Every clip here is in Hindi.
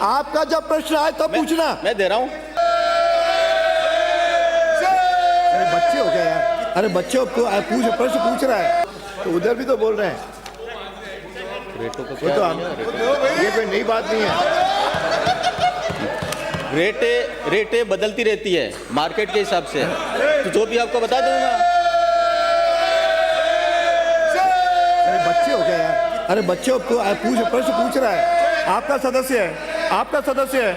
आपका जब प्रश्न आए तब पूछना। मैं दे रहा हूँ। अरे बच्चे हो गए यार, अरे बच्चे प्रश्न पूछ रहा है तो उधर भी तो बोल रहे हैं। रेटों को वो तो ये कोई नई बात नहीं है। रेटें बदलती रहती है मार्केट के हिसाब से, तो जो भी आपको बता दूंगा। अरे बच्चे हो गए यार, अरे बच्चे प्रश्न पूछ रहा है। आपका सदस्य है, आपका सदस्य है।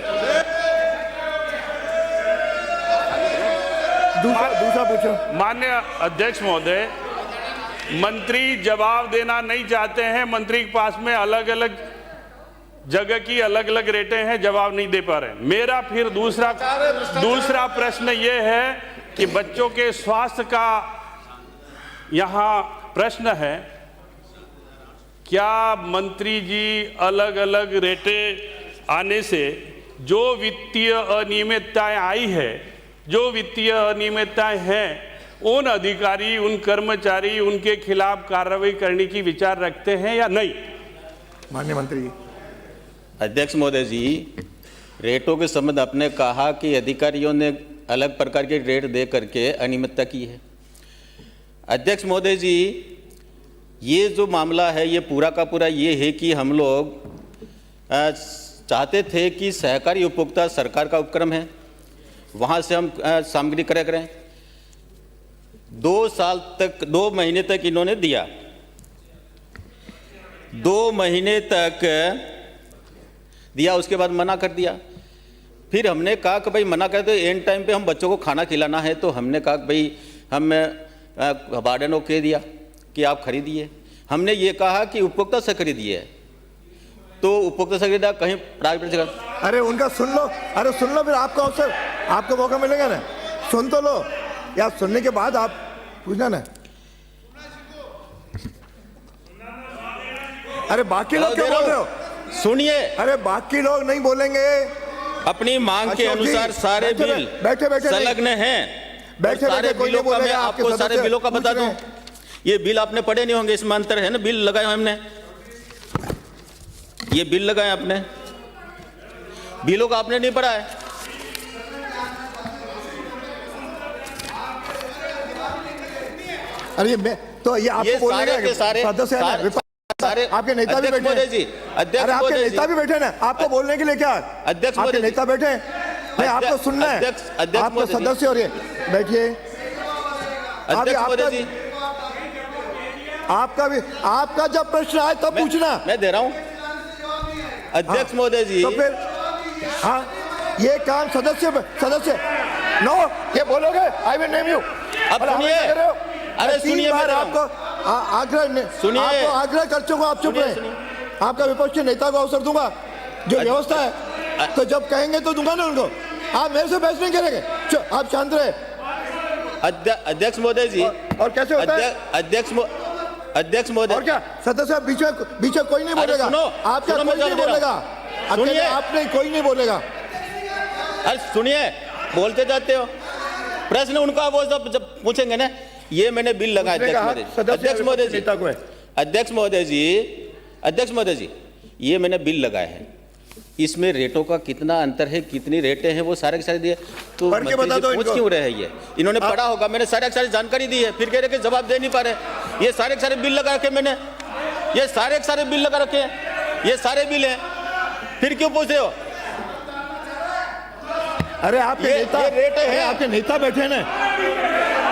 दूसरा पूछो। माननीय अध्यक्ष महोदय, मंत्री जवाब देना नहीं चाहते हैं। मंत्री के पास में अलग अलग जगह की अलग अलग रेटें हैं, जवाब नहीं दे पा रहे। मेरा फिर दूसरा प्रश्न ये है कि बच्चों के स्वास्थ्य का यहाँ प्रश्न है। क्या मंत्री जी अलग अलग रेटें आने से जो वित्तीय अनियमितताएं आई है, जो वित्तीय अनियमितताएं हैं, उन अधिकारी, उन कर्मचारी, उनके खिलाफ कार्रवाई करने की विचार रखते हैं या नहीं? माननीय मंत्री। अध्यक्ष महोदय जी, रेटों के संबंध आपने कहा कि अधिकारियों ने अलग प्रकार के रेट दे करके अनियमितता की है। अध्यक्ष महोदय जी, ये जो मामला है ये पूरा का पूरा ये है कि हम लोग चाहते थे कि सहकारी उपभोक्ता सरकार का उपक्रम है, वहाँ से हम सामग्री क्रय करें। 2 महीने तक इन्होंने दिया, 2 महीने तक दिया, उसके बाद मना कर दिया। फिर हमने कहा कि भाई मना कर तो एंड टाइम पे हम बच्चों को खाना खिलाना है, तो हमने कहा कि भाई हम वार्डन को कह दिया कि आप खरीदिए। हमने ये कहा कि उपभोक्ता से खरीदिए, तो उपभोक्ता से खरीदा, कहीं प्राइवेट जगह। अरे उनका सुन लो, अरे सुन लो, फिर आपका अवसर, आपको मौका मिलेगा ना। सुन तो लो, या सुनने के बाद आप पूछना ना। अरे बाकी लोग क्यों बोल रहे हो? सुनिए। अरे बाकी लोग नहीं बोलेंगे। अपनी मांग के अनुसार सारे बिल संलग्न हैं। सारे बिलों का मैं आपको सारे बिलों का बता दूं। ये बिल आपने पढ़े नहीं होंगे, इसमें अंतर है ना। बिल लगाए हमने, ये बिल लगाए आपने, बिलों का आपने नहीं पढ़ा है। अरे तो ये आपको बोलने का सारे आपके नेता भी बैठे जी, अरे आपके नेता भी बैठे ना, आपको बोलने के लिए क्या? अध्यक्ष आपके नेता बैठे नहीं, आपको सुनना है। आपको सदस्य हो रहे, बैठिए। आपका जब प्रश्न आए तब पूछना। मैं दे रहा हूं अध्यक्ष महोदय जी। तो फिर हाँ, ये काम सदस्य नो, ये बोलोगे आई विल नेम यू। अब सुनिए, अरे सुनिए, आपको सुनिए, आपको आग्रह कर चुका, आप चुप रहे। आपका विपक्षी नेता को अवसर दूंगा, जो व्यवस्था है, तो जब कहेंगे तो दूंगा ना उनको। आप मेरे से बहस नहीं करेंगे, आप शांत रहे। अध्यक्ष महोदय जी। और कैसे होता है अध्यक्ष महोदय? और क्या सदस्य बीच में कोई नहीं बोलेगा, आपका कोई नहीं बोलेगा, अकेले आपने कोई नहीं बोलेगा। अरे सुनिए, बोलते जाते हो। प्रश्न उनका वो जब पूछेंगे ना। ये मैंने बिल लगाया अध्यक्ष महोदय जी, अध्यक्ष महोदय जी, ये मैंने बिल लगाया है। इसमें रेटों का कितना अंतर है, कितनी रेटें हैं, वो सारे के सारे दिए। तो पूछ क्यों रहे हैं? ये इन्होंने पढ़ा होगा, मैंने सारे जानकारी दी है, फिर कह रहे कि जवाब दे नहीं पा रहे। ये सारे के सारे बिल लगा रखे मैंने, ये सारे के सारे बिल लगा रखे हैं, ये सारे बिल हैं, फिर क्यों पूछ रहे हो? अरे आपके नेता रेटें हैं, आपके नेता बैठे ना,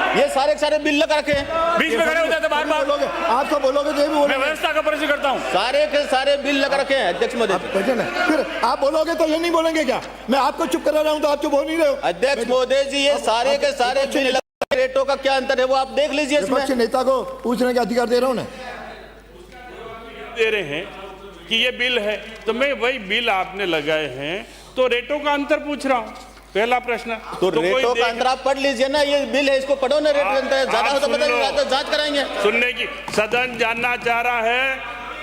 ये सारे के सारे बिल लगा रखे हैं। बीच में खड़े हो जाते बार बार। आप तो बोलोगे तो ये भी बोलोगे। मैं व्यवस्था का परिचय करता हूँ। सारे के सारे बिल लगा रखे हैं अध्यक्ष महोदय। बैठे ना, फिर आप बोलोगे तो ये नहीं बोलेंगे क्या? मैं आपको चुप करा रहा हूँ तो आप चुप हो नहीं रहे हो। अध्यक्ष महोदय जी, ये सारे के सारे बिल लगा, रेटों का क्या अंतर है वो आप देख लीजिए। विपक्षी नेता को पूछने का अधिकार दे रहा हूँ ना। दे रहे हैं कि ये बिल है, तो मैं वही बिल आपने लगाए हैं, तो रेटों का अंतर पूछ रहा हूँ। पहला प्रश्न। तो रेटों का अंतर आप पढ़ लीजिए ना, ये बिल है, इसको पढ़ो ना। रेट अंतर ज्यादा हो तो बताइए, जांच कराएंगे। सुनने की सदन जानना चाह रहा है,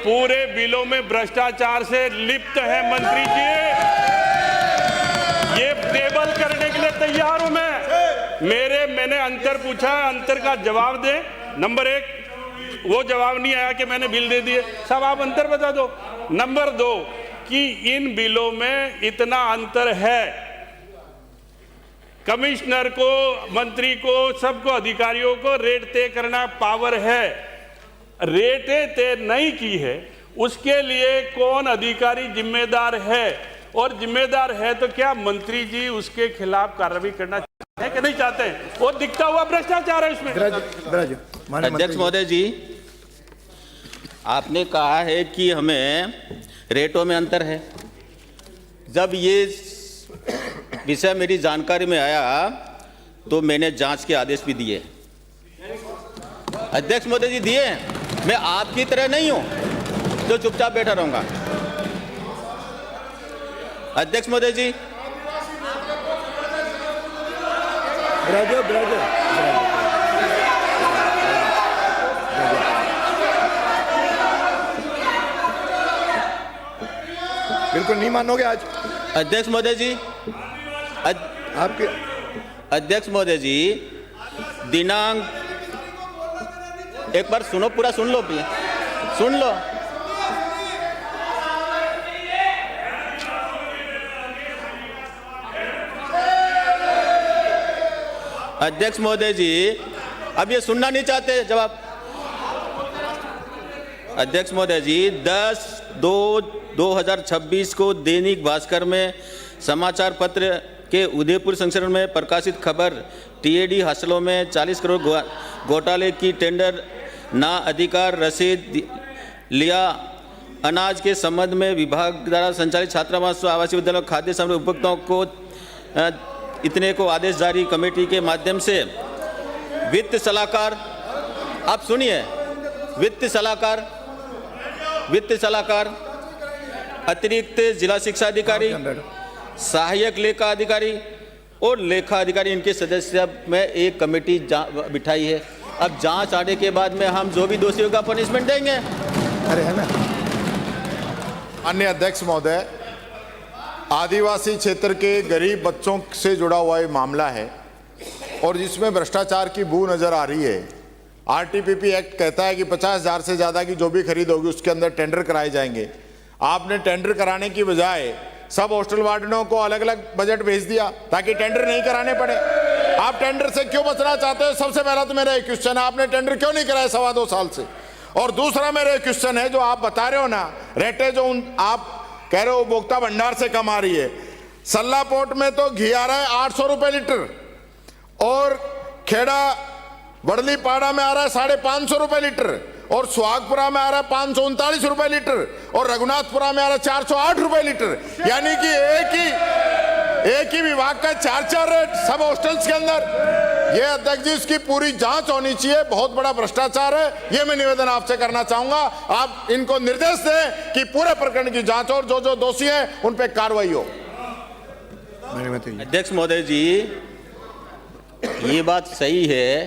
पूरे बिलों में भ्रष्टाचार से लिप्त है मंत्री जी। ये टेबल करने के लिए तैयार हूं मैंने अंतर पूछा, अंतर का जवाब दे। नंबर 1 वो जवाब नहीं आया कि मैंने बिल दे दिए। साहब आप अंतर बता दो। नंबर 2 कि इन बिलों में इतना अंतर है। कमिश्नर को, मंत्री को, सबको, अधिकारियों को रेट तय करना पावर है। रेटें तय नहीं की है, उसके लिए कौन अधिकारी जिम्मेदार है, और जिम्मेदार है तो क्या मंत्री जी उसके खिलाफ कार्रवाई करना चाहते हैं कि नहीं चाहते हैं? वो दिखता हुआ भ्रष्टाचार है इसमें। अध्यक्ष महोदय जी, आपने कहा है कि हमें रेटों में अंतर है। जब ये विषय मेरी जानकारी में आया तो मैंने जांच के आदेश भी दिए। अध्यक्ष महोदय जी दिए। मैं आपकी तरह नहीं हूं जो चुपचाप बैठा रहूंगा। अध्यक्ष महोदय जी, बिल्कुल नहीं मानोगे आज। अध्यक्ष महोदय जी, आपके अध्यक्ष महोदय जी, दिनांक, एक बार सुनो, पूरा सुन लो, सुन लो। अध्यक्ष महोदय जी, अब ये सुनना नहीं चाहते जवाब। अध्यक्ष महोदय जी, 10/2/2026 को दैनिक भास्कर में समाचार पत्र के उदयपुर संस्करण में प्रकाशित खबर, टीएडी हासिलों में 40 करोड़ घोटाले की टेंडर ना अधिकार रसीद लिया। अनाज के संबंध में विभाग द्वारा संचालित छात्रावास आवासीय विद्यालय खाद्य सामग्री उपभोक्ताओं को इतने को आदेश जारी कमेटी के माध्यम से वित्त सलाहकार, आप सुनिए, वित्त सलाहकार, अतिरिक्त जिला शिक्षा अधिकारी, सहायक लेखा अधिकारी और लेखा अधिकारी, इनके सदस्य में एक कमेटी बिठाई है। अब जांच आने के बाद में हम जो भी दोषियों का पनिशमेंट देंगे। अरे है ना। माननीय अध्यक्ष महोदय, आदिवासी क्षेत्र के गरीब बच्चों से जुड़ा हुआ ये मामला है और जिसमें भ्रष्टाचार की बू नजर आ रही है। आरटीपीपी एक्ट कहता है कि 50,000 से ज़्यादा की जो भी खरीद होगी उसके अंदर टेंडर कराए जाएंगे। आपने टेंडर कराने की बजाय सब हॉस्टल वार्डनों को अलग अलग बजट भेज दिया ताकि टेंडर नहीं कराने पड़े। आप टेंडर से क्यों बचना चाहते हो? सबसे पहला तो मेरा एक क्वेश्चन है, आपने टेंडर क्यों नहीं कराया 2.25 साल से? और दूसरा मेरा एक क्वेश्चन है, जो आप बता रहे हो ना, रेटे जो आप कह रहे हो उपभोक्ता भंडार से कम आ रही है, सल्ला पोर्ट में तो घी आ रहा है 800 रुपए लीटर और खेड़ा बड़ली पाड़ा में आ रहा है 550 रुपए लीटर और सुहागपुरा में आ रहा है 539 रुपए लीटर और रघुनाथपुरा में आ रहा है 408 रुपए लीटर। यानी कि एक ही विभाग का 4 रेट सब हॉस्टल्स के अंदर। ये अध्यक्ष जी, इसकी पूरी जांच होनी चाहिए। बहुत बड़ा भ्रष्टाचार है। ये मैं निवेदन आपसे करना चाहूंगा, आप इनको निर्देश दें कि पूरे प्रकरण की जांच और जो जो दोषी हैं उन पर कार्रवाई हो। अध्यक्ष महोदय जी, ये बात सही है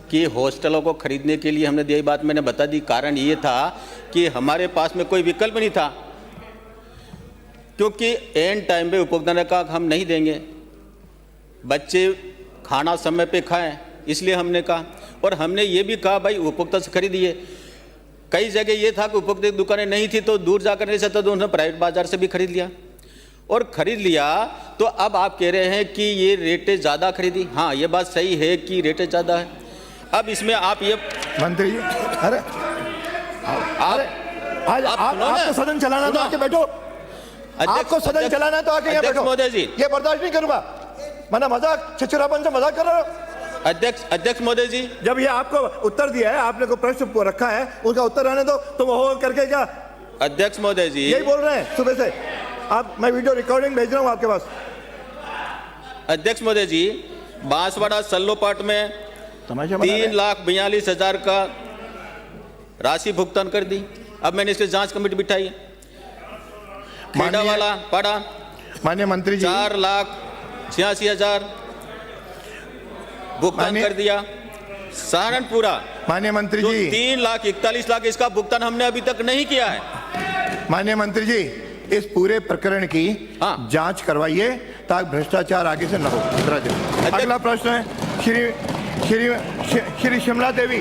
कि हॉस्टलों को खरीदने के लिए हमने यही बात मैंने बता दी। कारण ये था कि हमारे पास में कोई विकल्प नहीं था, क्योंकि एंड टाइम पे उपभोक्ता ने कहा हम नहीं देंगे, बच्चे खाना समय पे खाएं, इसलिए हमने कहा। और हमने ये भी कहा भाई उपभोक्ता से खरीदिए। कई जगह ये था कि उपभोक्ता की दुकानें नहीं थी तो दूर जाकर नहीं सकता, तो उन्होंने प्राइवेट बाजार से भी खरीद लिया। और खरीद लिया तो अब आप कह रहे हैं कि ये रेटें ज़्यादा खरीदी। हाँ, ये बात सही है कि रेटें ज़्यादा है। अब इसमें आप ये मंत्री जी, अरे आज आपको सदन चलाना तो आके बैठो। आपको सदन चलाना है तो आके यहाँ बैठो। महोदय जी, ये बर्दाश्त नहीं करूंगा। मैंने मजाक, छिछुरापन से मजाक कर रहा हूँ। अध्यक्ष महोदय जी, जब ये आपको उत्तर दिया है, आपने को प्रश्न रखा है, उसका उत्तर आने दो। तुम हो करके क्या? अध्यक्ष महोदय जी, यही बोल रहे हैं सुबह से। आप, मैं वीडियो रिकॉर्डिंग भेज रहा हूँ आपके पास। अध्यक्ष महोदय जी, बांसवाड़ा सल्लोपाट में 3,42,000 का राशि भुगतान कर दी। अब मैंने इसके जांच कमेटी बिठाई। खेड़ा वाला पाड़ा, माननीय मंत्री जी, 4,86,000 भुगतान कर दिया। सहारनपुरा, माननीय मंत्री जी, 3,41,00,000 इसका भुगतान हमने अभी तक नहीं किया है। माननीय मंत्री जी, इस पूरे प्रकरण की जांच करवाइए ताकि भ्रष्टाचार आगे से न हो। अगला प्रश्न है श्री शिमला देवी।